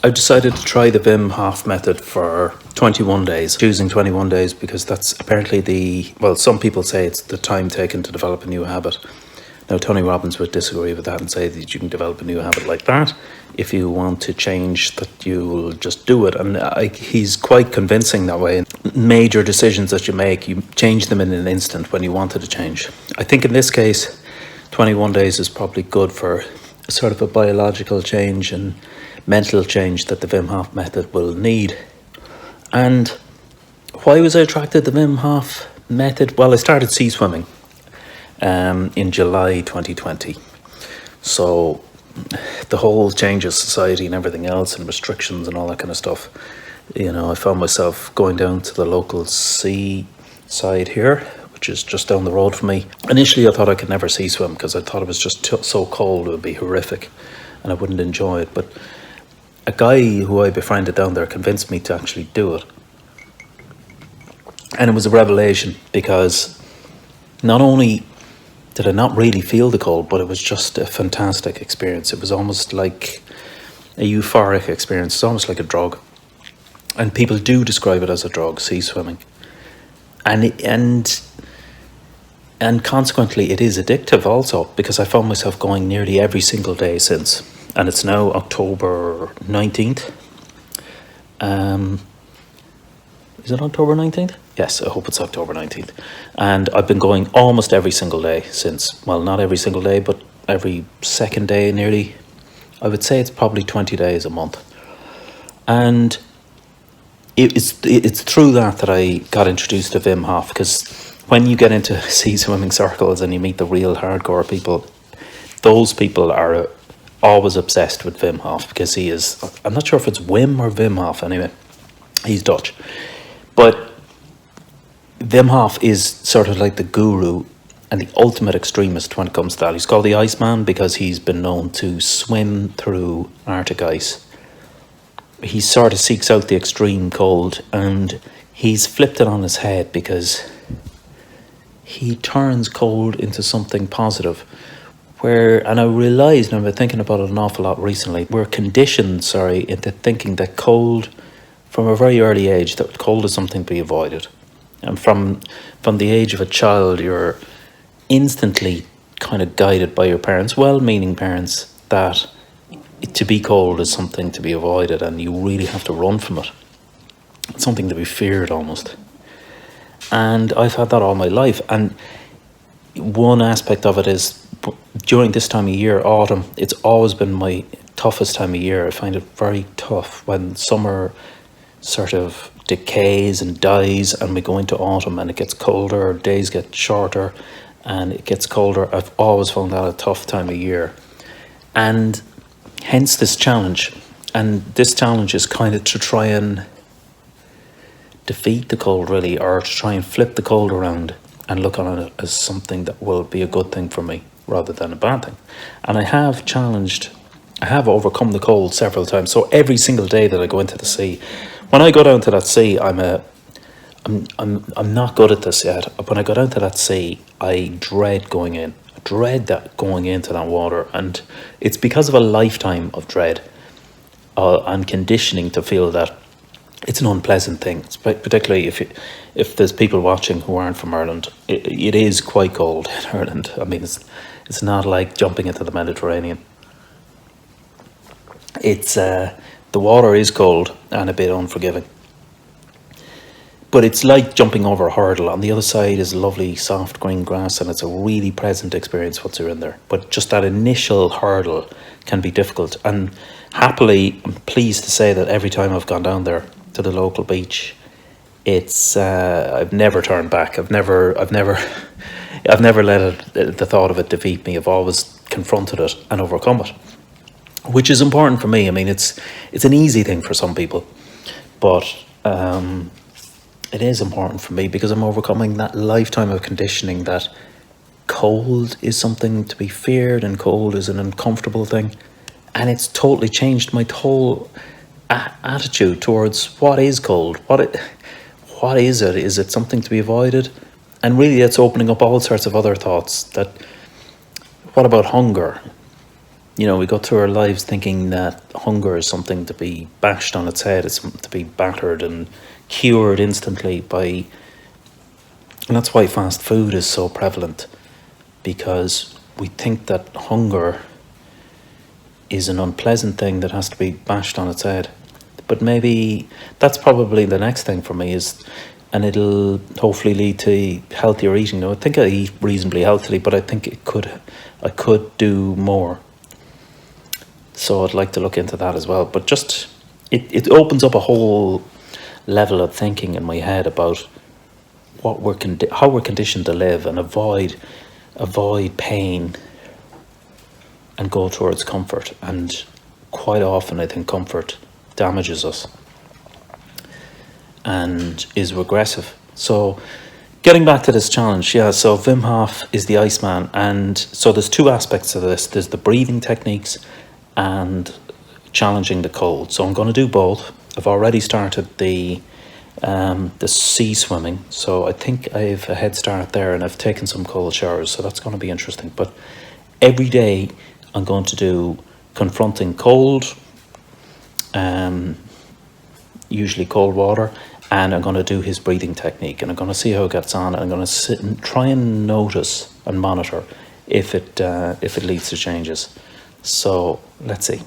I've decided to try the Wim Hof method for 21 days, choosing 21 days because that's apparently some people say it's the time taken to develop a new habit. Now, Tony Robbins would disagree with that and say that you can develop a new habit like that. If you want to change, that you'll just do it. And he's quite convincing that way. Major decisions that you make, you change them in an instant when you wanted to change. I think in this case, 21 days is probably good for sort of a biological change and mental change that the Wim Hof method will need. And why was I attracted to the Wim Hof method? Well, I started sea swimming in July 2020. So the whole change of society and everything else and restrictions and all that kind of stuff, I found myself going down to the local sea side here, which is just down the road from me. Initially, I thought I could never sea swim because I thought it was just so cold, it would be horrific and I wouldn't enjoy it. But a guy who I befriended down there convinced me to actually do it. And it was a revelation because not only did I not really feel the cold, but it was just a fantastic experience. It was almost like a euphoric experience. It's almost like a drug. And people do describe it as a drug, sea swimming. And consequently, it is addictive also, because I found myself going nearly every single day since. And it's now October 19th. Is it October 19th? Yes, I hope it's October 19th. And I've been going almost every single day since. Well, not every single day, but every second day nearly. I would say it's probably 20 days a month. And it's through that I got introduced to Wim Hof, because when you get into sea swimming circles and you meet the real hardcore people, those people are always obsessed with Wim Hof, because he is, I'm not sure if it's Wim or Wim Hof anyway, he's Dutch, but Wim Hof is sort of like the guru and the ultimate extremist when it comes to that. He's called the Iceman because he's been known to swim through Arctic ice. He sort of seeks out the extreme cold, and he's flipped it on his head because he turns cold into something positive. And I realised, and I've been thinking about it an awful lot recently, we're conditioned, into thinking that cold, from a very early age, that cold is something to be avoided. And from the age of a child, you're instantly kind of guided by your parents, well-meaning parents, that to be cold is something to be avoided and you really have to run from it. It's something to be feared almost. And I've had that all my life. And one aspect of it is, during this time of year, autumn, it's always been my toughest time of year. I find it very tough when summer sort of decays and dies and we go into autumn and it gets colder, days get shorter and it gets colder. I've always found that a tough time of year. And hence this challenge. And this challenge is kind of to try and defeat the cold, really, or to try and flip the cold around and look on it as something that will be a good thing for me rather than a bad thing. And I have overcome the cold several times. So every single day that I go into the sea, when I go down to that sea, I'm not good at this yet. When I go down to that sea, I dread going in. I dread that going into that water, and it's because of a lifetime of dread and conditioning to feel that it's an unpleasant thing. It's particularly if there's people watching who aren't from Ireland. It is quite cold in Ireland. I mean, it's not like jumping into the Mediterranean. It's the water is cold and a bit unforgiving. But it's like jumping over a hurdle. On the other side is lovely soft green grass, and it's a really pleasant experience once you're in there. But just that initial hurdle can be difficult. And happily, I'm pleased to say that every time I've gone down there to the local beach, it's I've never turned back. I've never let the thought of it defeat me. I've always confronted it and overcome it, which is important for me. I mean, it's an easy thing for some people, but it is important for me because I'm overcoming that lifetime of conditioning that cold is something to be feared and cold is an uncomfortable thing. And it's totally changed my whole attitude towards what is cold. What is it? Is it something to be avoided? And really it's opening up all sorts of other thoughts. That what about hunger? we go through our lives thinking that hunger is something to be bashed on its head, it's something to be battered and cured instantly by, and that's why fast food is so prevalent, because we think that hunger is an unpleasant thing that has to be bashed on its head. But maybe that's probably the next thing for me is, and it'll hopefully lead to healthier eating. I think I eat reasonably healthily, but I think I could do more. So I'd like to look into that as well. But just it opens up a whole level of thinking in my head about what how we're conditioned to live and avoid pain and go towards comfort. And quite often I think comfort damages us and is regressive. So getting back to this challenge, so Wim Hof is the Iceman, and so there's two aspects to this. There's the breathing techniques and challenging the cold. So I'm going to do both. I've already started the sea swimming, so I think I have a head start there, and I've taken some cold showers, so that's going to be interesting. But every day I'm going to do confronting cold, usually cold water, and I'm going to do his breathing technique, and I'm going to see how it gets on, and I'm going to sit and try and notice and monitor if it leads to changes. So let's see.